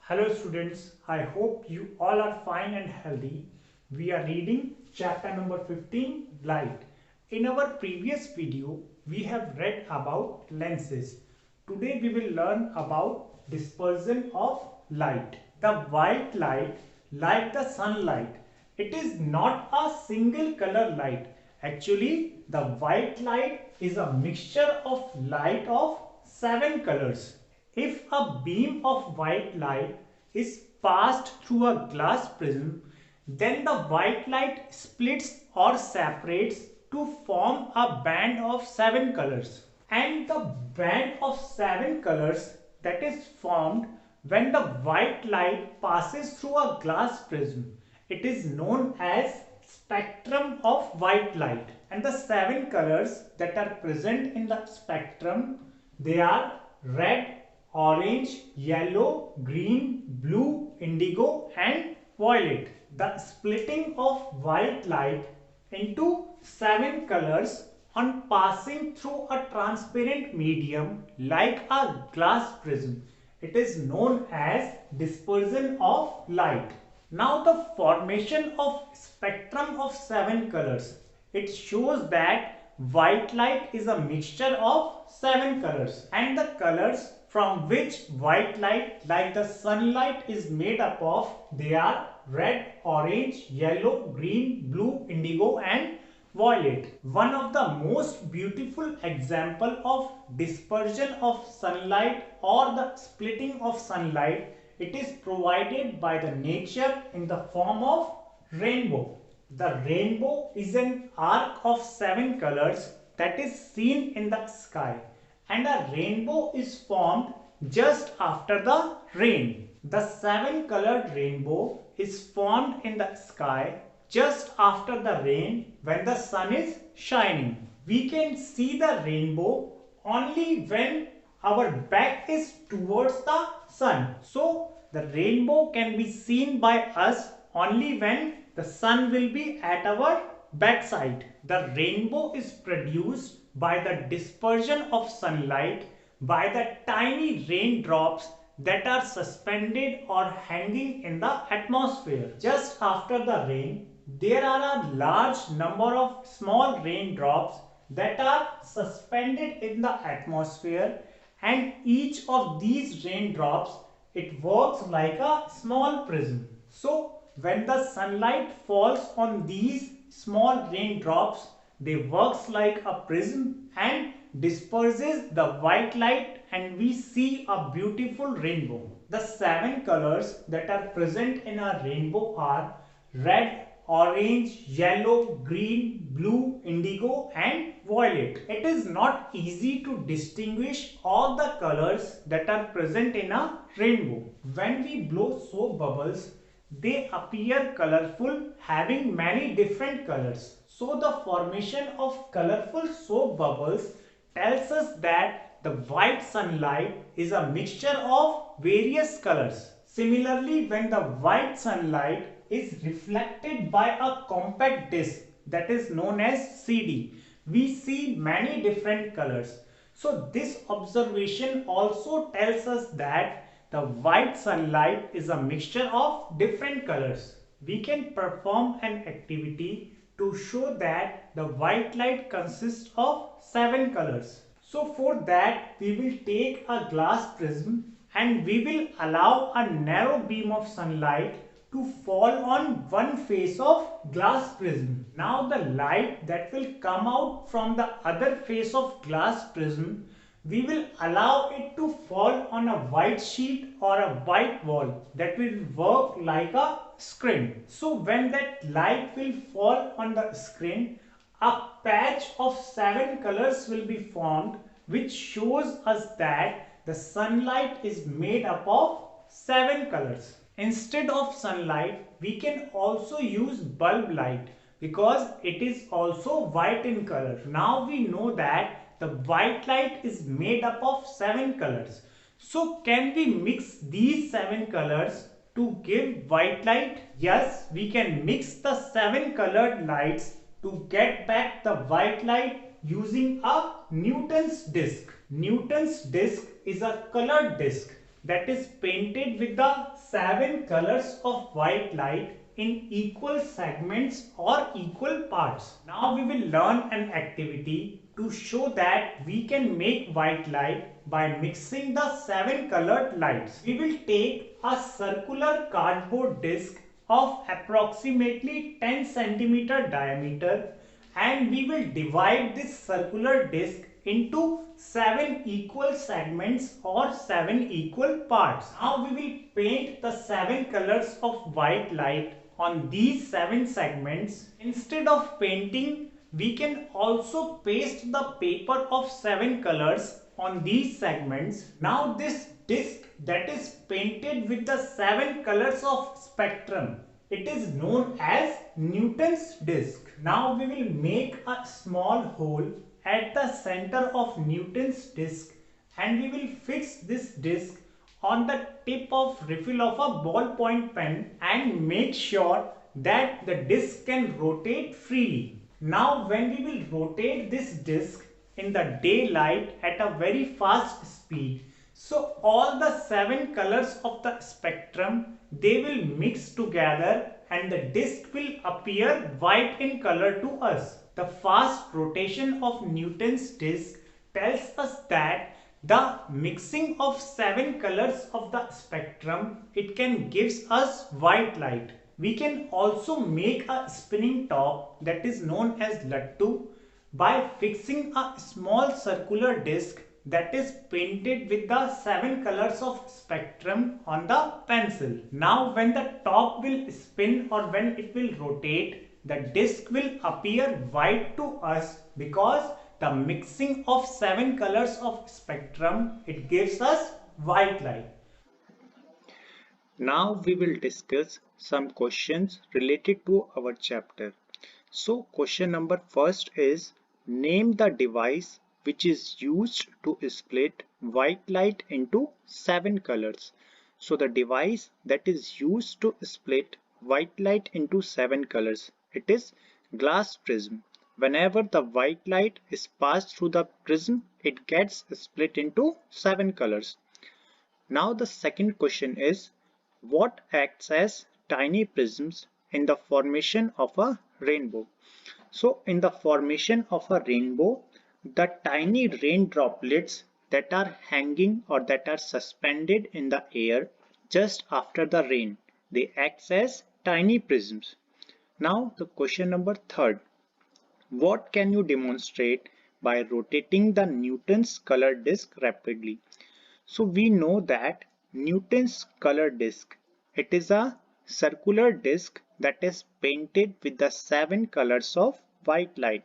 Hello students, I hope you all are fine and healthy. We are reading chapter number 15, Light. In our previous video, we have read about lenses. Today we will learn about dispersion of light. The white light, like the sunlight, it is not a single color light. Actually, the white light is a mixture of light of 7 colors. If a beam of white light is passed through a glass prism, then the white light splits or separates to form a band of 7 colors. And the band of 7 colors that is formed when the white light passes through a glass prism, it is known as spectrum of white light. And the 7 colors that are present in the spectrum, they are red, orange, yellow, green, blue, indigo and violet. The splitting of white light into 7 colors on passing through a transparent medium like a glass prism, it is known as dispersion of light. Now the formation of spectrum of 7 colors, it shows that white light is a mixture of 7 colors, and the colors from which white light like the sunlight is made up of, they are red, orange, yellow, green, blue, indigo and violet. One of the most beautiful example of dispersion of sunlight or the splitting of sunlight, it is provided by the nature in the form of rainbow. The rainbow is an arc of 7 colors that is seen in the sky, and a rainbow is formed just after the rain. The 7 colored rainbow is formed in the sky just after the rain when the sun is shining. We can see the rainbow only when our back is towards the sun. So the rainbow can be seen by us only when the sun will be at our backside. The rainbow is produced by the dispersion of sunlight by the tiny raindrops that are suspended or hanging in the atmosphere. Just after the rain, there are a large number of small raindrops that are suspended in the atmosphere, and each of these raindrops, it works like a small prism. So when the sunlight falls on these small raindrops, they works like a prism and disperses the white light, and we see a beautiful rainbow. The 7 colors that are present in a rainbow are red, orange, yellow, green, blue, indigo and violet. It is not easy to distinguish all the colors that are present in a rainbow. When we blow soap bubbles, they appear colorful, having many different colors. So the formation of colorful soap bubbles tells us that the white sunlight is a mixture of various colors. Similarly, when the white sunlight is reflected by a compact disc that is known as CD, we see many different colors. So this observation also tells us that the white sunlight is a mixture of different colors. We can perform an activity to show that the white light consists of 7 colors. So for that, we will take a glass prism and we will allow a narrow beam of sunlight to fall on one face of glass prism. Now the light that will come out from the other face of glass prism, we will allow it to fall on a white sheet or a white wall that will work like a screen. So when that light will fall on the screen, a patch of 7 colors will be formed, which shows us that the sunlight is made up of 7 colors. Instead of sunlight, we can also use bulb light because it is also white in color. Now we know that the white light is made up of 7 colors. So can we mix these 7 colors to give white light? Yes, we can mix the 7 colored lights to get back the white light using a Newton's disc. Newton's disc is a colored disc that is painted with the 7 colors of white light in equal segments or equal parts. Now we will learn an activity to show that we can make white light by mixing the 7 colored lights. We will take a circular cardboard disc of approximately 10 centimeter diameter, and we will divide this circular disc into 7 equal segments or 7 equal parts. Now we will paint the 7 colors of white light on these 7 segments. Instead of painting, we can also paste the paper of 7 colors on these segments. Now this disc that is painted with the 7 colors of spectrum, it is known as Newton's disc. Now we will make a small hole at the center of Newton's disc, and we will fix this disc on the tip of refill of a ballpoint pen and make sure that the disc can rotate freely. Now when we will rotate this disc in the daylight at a very fast speed, so all the 7 colors of the spectrum, they will mix together and the disc will appear white in color to us. The fast rotation of Newton's disc tells us that the mixing of 7 colors of the spectrum, it can gives us white light. We can also make a spinning top that is known as lattu by fixing a small circular disc that is painted with the 7 colors of spectrum on the pencil. Now when the top will spin or when it will rotate, the disc will appear white to us because the mixing of 7 colors of spectrum, it gives us white light. Now we will discuss some questions related to our chapter. So question number first is, name the device which is used to split white light into 7 colors. So the device that is used to split white light into 7 colors, it is glass prism. Whenever the white light is passed through the prism, it gets split into 7 colors. Now the second question is, what acts as tiny prisms in the formation of a rainbow? So in the formation of a rainbow, the tiny rain droplets that are hanging or that are suspended in the air just after the rain, they act as tiny prisms. Now the question number third, what can you demonstrate by rotating the Newton's color disk rapidly? So we know that Newton's color disk, it is a circular disk that is painted with the 7 colors of white light.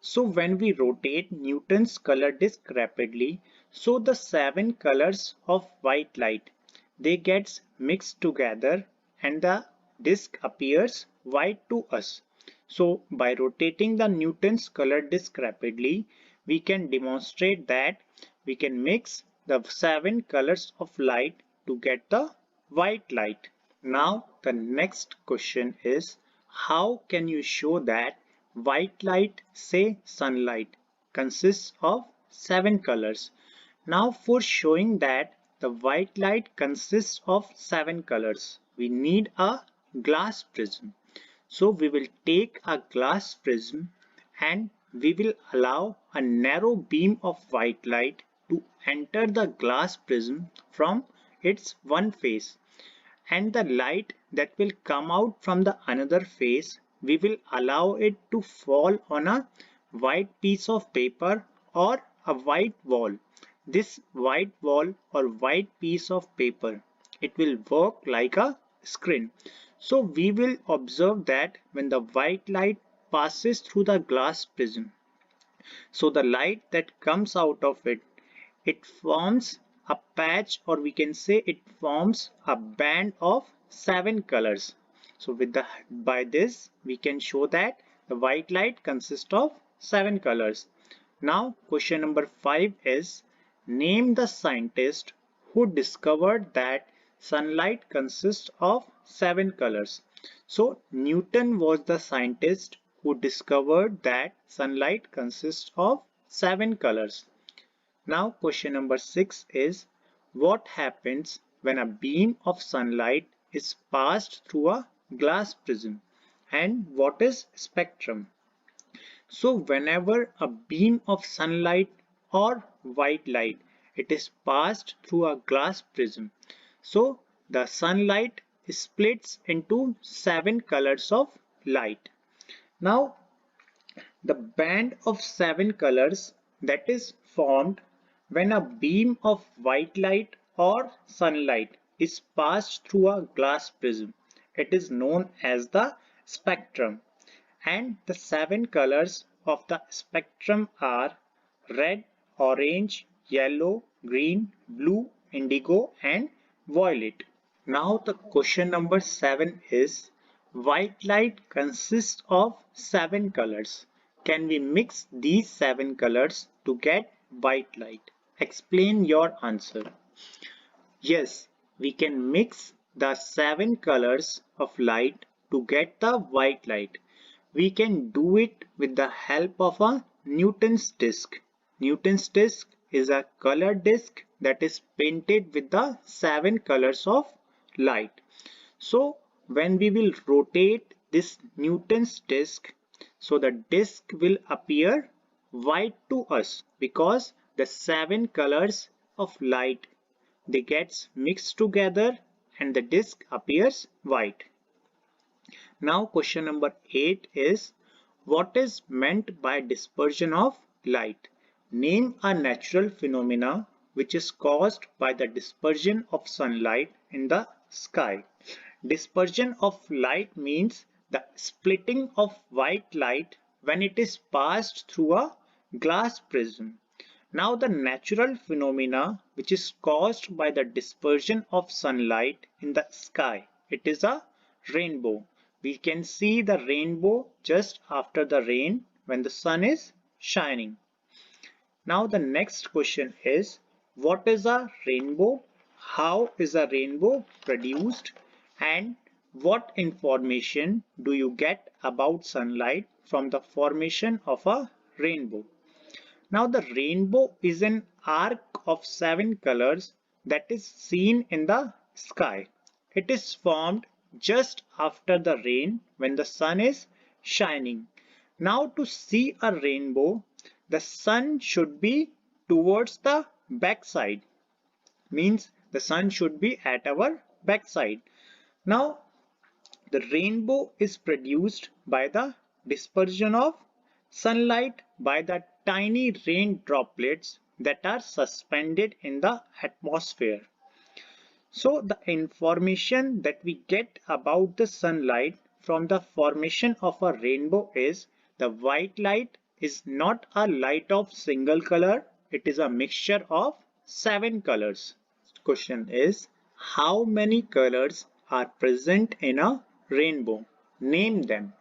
So when we rotate Newton's color disk rapidly, so the 7 colors of white light, they gets mixed together and the disk appears white to us. So by rotating the Newton's color disk rapidly, we can demonstrate that we can mix the 7 colors of light to get the white light. Now the next question is, how can you show that white light, say sunlight, consists of 7 colors? Now for showing that the white light consists of 7 colors, we need a glass prism. So we will take a glass prism and we will allow a narrow beam of white light to enter the glass prism from its one face, and the light that will come out from the another face, we will allow it to fall on a white piece of paper or a white wall. This white wall or white piece of paper, it will work like a screen. So we will observe that when the white light passes through the glass prism, so the light that comes out of it, it forms a patch, or we can say it forms a band of 7 colors. So by this we can show that the white light consists of 7 colors. Now question number 5 is, name the scientist who discovered that sunlight consists of 7 colors. So Newton was the scientist who discovered that sunlight consists of 7 colors. Now question number 6 is, What happens when a beam of sunlight is passed through a glass prism? And what is spectrum? So whenever a beam of sunlight or white light, it is passed through a glass prism. So the sunlight splits into 7 colors of light. Now the band of 7 colors that is formed when a beam of white light or sunlight is passed through a glass prism. It is known as the spectrum. And the 7 colors of the spectrum are red, orange, yellow, green, blue, indigo and violet. Now the question number 7 is, white light consists of 7 colors. Can we mix these 7 colors to get white light? Explain your answer. Yes, we can mix the 7 colors of light to get the white light. We can do it with the help of a Newton's disc. Newton's disc is a colored disc that is painted with the 7 colors of light. So when we will rotate this Newton's disc, so the disc will appear white to us because the 7 colors of light, they gets mixed together and the disc appears white. Now question number 8 is, what is meant by dispersion of light? Name a natural phenomena which is caused by the dispersion of sunlight in the sky. Dispersion of light means the splitting of white light when it is passed through a glass prism. Now the natural phenomena which is caused by the dispersion of sunlight in the sky, it is a rainbow. We can see the rainbow just after the rain when the sun is shining. Now the next question is, what is a rainbow? How is a rainbow produced? And what information do you get about sunlight from the formation of a rainbow? Now the rainbow is an arc of 7 colors that is seen in the sky. It is formed just after the rain when the sun is shining. Now to see a rainbow, the sun should be towards the backside. Means the sun should be at our backside. Now the rainbow is produced by the dispersion of sunlight by the tiny rain droplets that are suspended in the atmosphere. So the information that we get about the sunlight from the formation of a rainbow is, the white light is not a light of single color, it is a mixture of 7 colors. Question is, how many colors are present in a rainbow? Name them.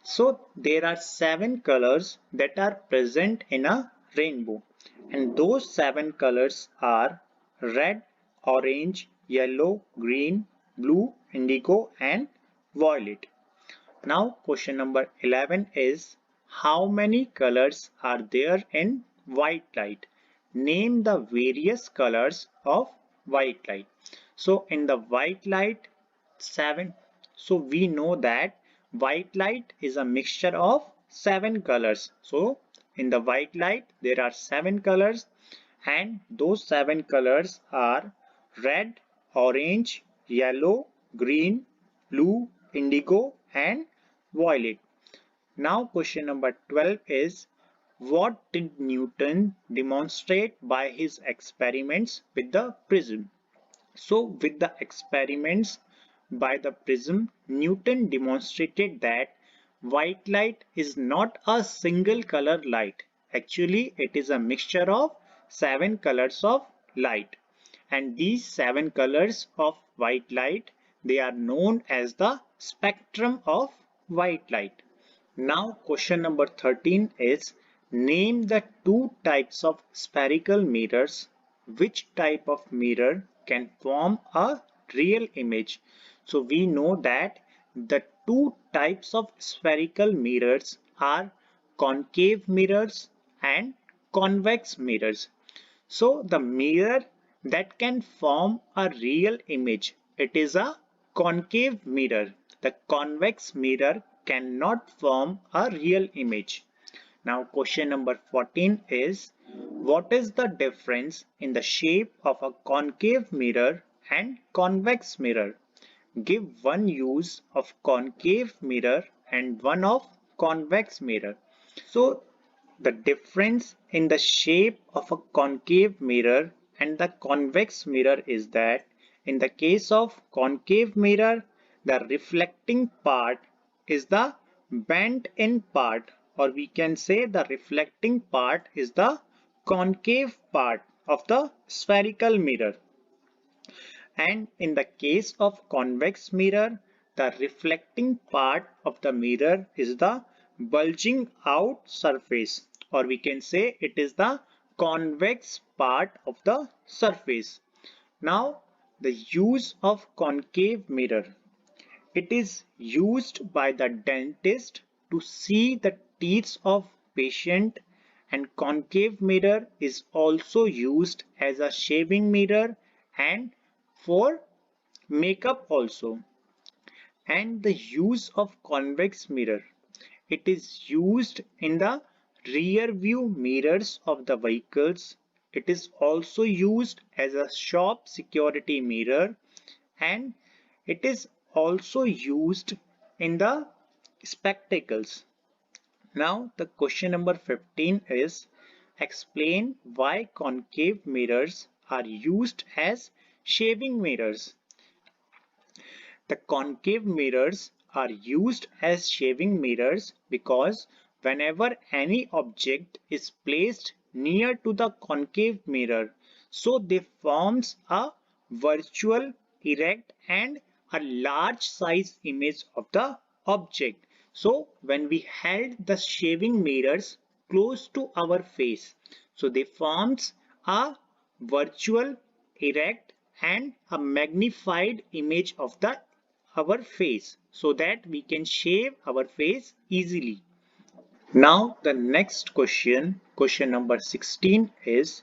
So there are 7 colors that are present in a rainbow, and those 7 colors are red, orange, yellow, green, blue, indigo and violet. Now question number 11 is, how many colors are there in white light? Name the various colors of white light. So in the white light, 7. So we know that white light is a mixture of 7 colors. So in the white light there are 7 colors, and those 7 colors are red, orange, yellow, green, blue, indigo and violet. Now question number 12 is, what did Newton demonstrate by his experiments with the prism? So with the experiments by the prism, Newton demonstrated that white light is not a single color light. Actually, it is a mixture of 7 colors of light. And these 7 colors of white light, they are known as the spectrum of white light. Now question number 13 is, name the 2 types of spherical mirrors. Which type of mirror can form a real image? So we know that the 2 types of spherical mirrors are concave mirrors and convex mirrors. So the mirror that can form a real image. It is a concave mirror. The convex mirror cannot form a real image. Now question number 14 is, what is the difference in the shape of a concave mirror and convex mirror? Give one use of concave mirror and one of convex mirror. So the difference in the shape of a concave mirror and the convex mirror is that in the case of concave mirror, the reflecting part is the bent in part, or we can say the reflecting part is the concave part of the spherical mirror. And in the case of convex mirror, the reflecting part of the mirror is the bulging out surface, or we can say it is the convex part of the surface. Now, the use of concave mirror. It is used by the dentist to see the teeth of patient, and concave mirror is also used as a shaving mirror and for makeup also. And the use of convex mirror. It is used in the rear view mirrors of the vehicles. It is also used as a shop security mirror, and it is also used in the spectacles. Now the question number 15 is, explain why concave mirrors are used as shaving mirrors. The concave mirrors are used as shaving mirrors because whenever any object is placed near to the concave mirror, so they forms a virtual, erect and a large size image of the object. So when we held the shaving mirrors close to our face, so they forms a virtual, erect and a magnified image of the our face so that we can shave our face easily. Now the next question, question number 16 is,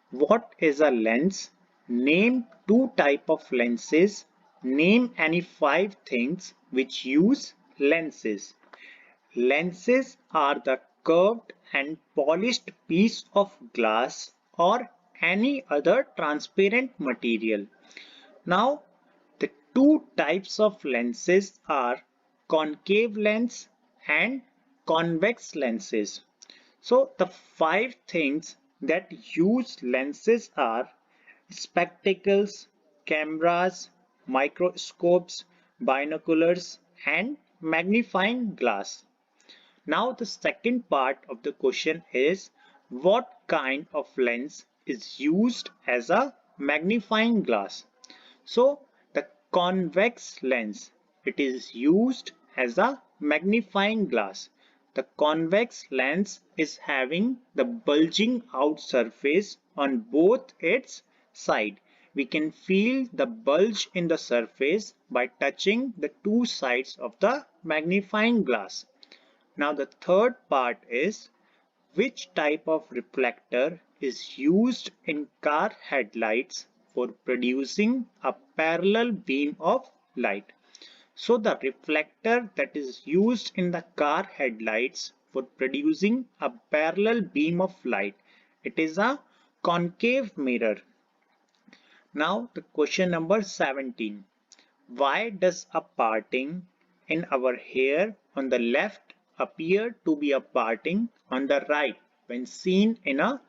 what is a lens? Name two type of lenses. Name any five things which use lenses. Lenses are the curved and polished piece of glass or any other transparent material. Now the two types of lenses are concave lens and convex lenses. So the five things that use lenses are spectacles, cameras, microscopes, binoculars and magnifying glass. Now the second part of the question is, what kind of lens is used as a magnifying glass? So the convex lens, it is used as a magnifying glass. The convex lens is having the bulging out surface on both its sides. We can feel the bulge in the surface by touching the two sides of the magnifying glass. Now the third part is, which type of reflector is used in car headlights for producing a parallel beam of light? So the reflector that is used in the car headlights for producing a parallel beam of light, it is a concave mirror. Now the question number 17. Why does a parting in our hair on the left appear to be a parting on the right when seen in a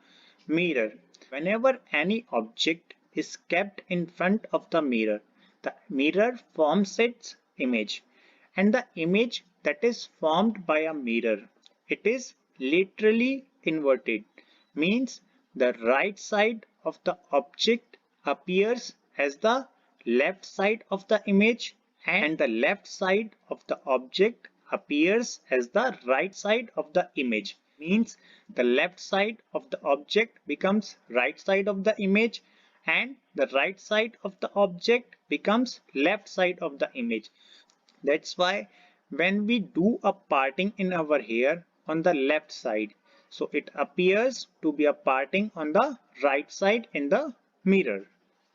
mirror? Whenever any object is kept in front of the mirror forms its image, and the image that is formed by a mirror, it is laterally inverted, means the right side of the object appears as the left side of the image and the left side of the object appears as the right side of the image, means the left side of the object becomes right side of the image and the right side of the object becomes left side of the image. That's why when we do a parting in our hair on the left side, so it appears to be a parting on the right side in the mirror.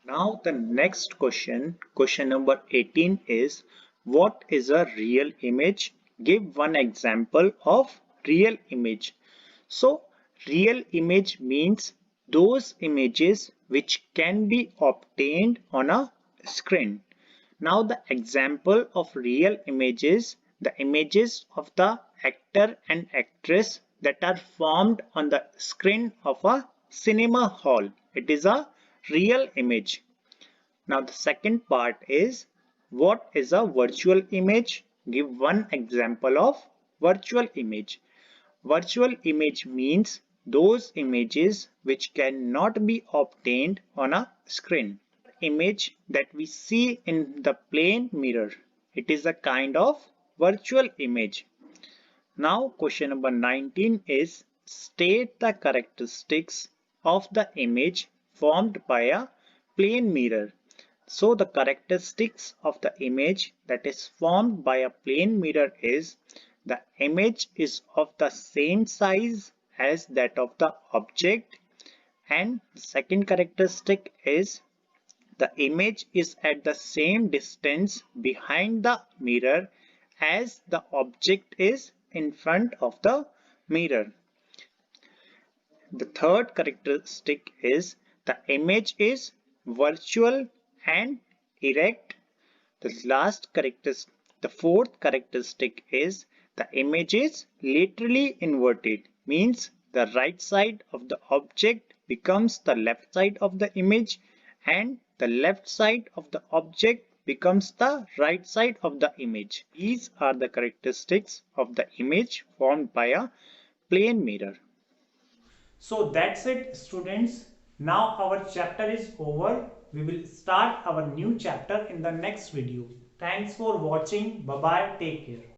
Now the next question, question number 18 is, what is a real image? Give one example of real image. So real image means those images which can be obtained on a screen. Now the example of real images, the images of the actor and actress that are formed on the screen of a cinema hall. It is a real image. Now the second part is, what is a virtual image? Give one example of virtual image. Virtual image means those images which cannot be obtained on a screen. Image that we see in the plane mirror. It is a kind of virtual image. Now question number 19 is, state the characteristics of the image formed by a plane mirror. So the characteristics of the image that is formed by a plane mirror is, the image is of the same size as that of the object, and the second characteristic is the image is at the same distance behind the mirror as the object is in front of the mirror. The third characteristic is the image is virtual and erect. The fourth characteristic is the image is laterally inverted, means the right side of the object becomes the left side of the image and the left side of the object becomes the right side of the image. These are the characteristics of the image formed by a plane mirror. So that's it, students. Now our chapter is over. We will start our new chapter in the next video. Thanks for watching. Bye bye. Take care.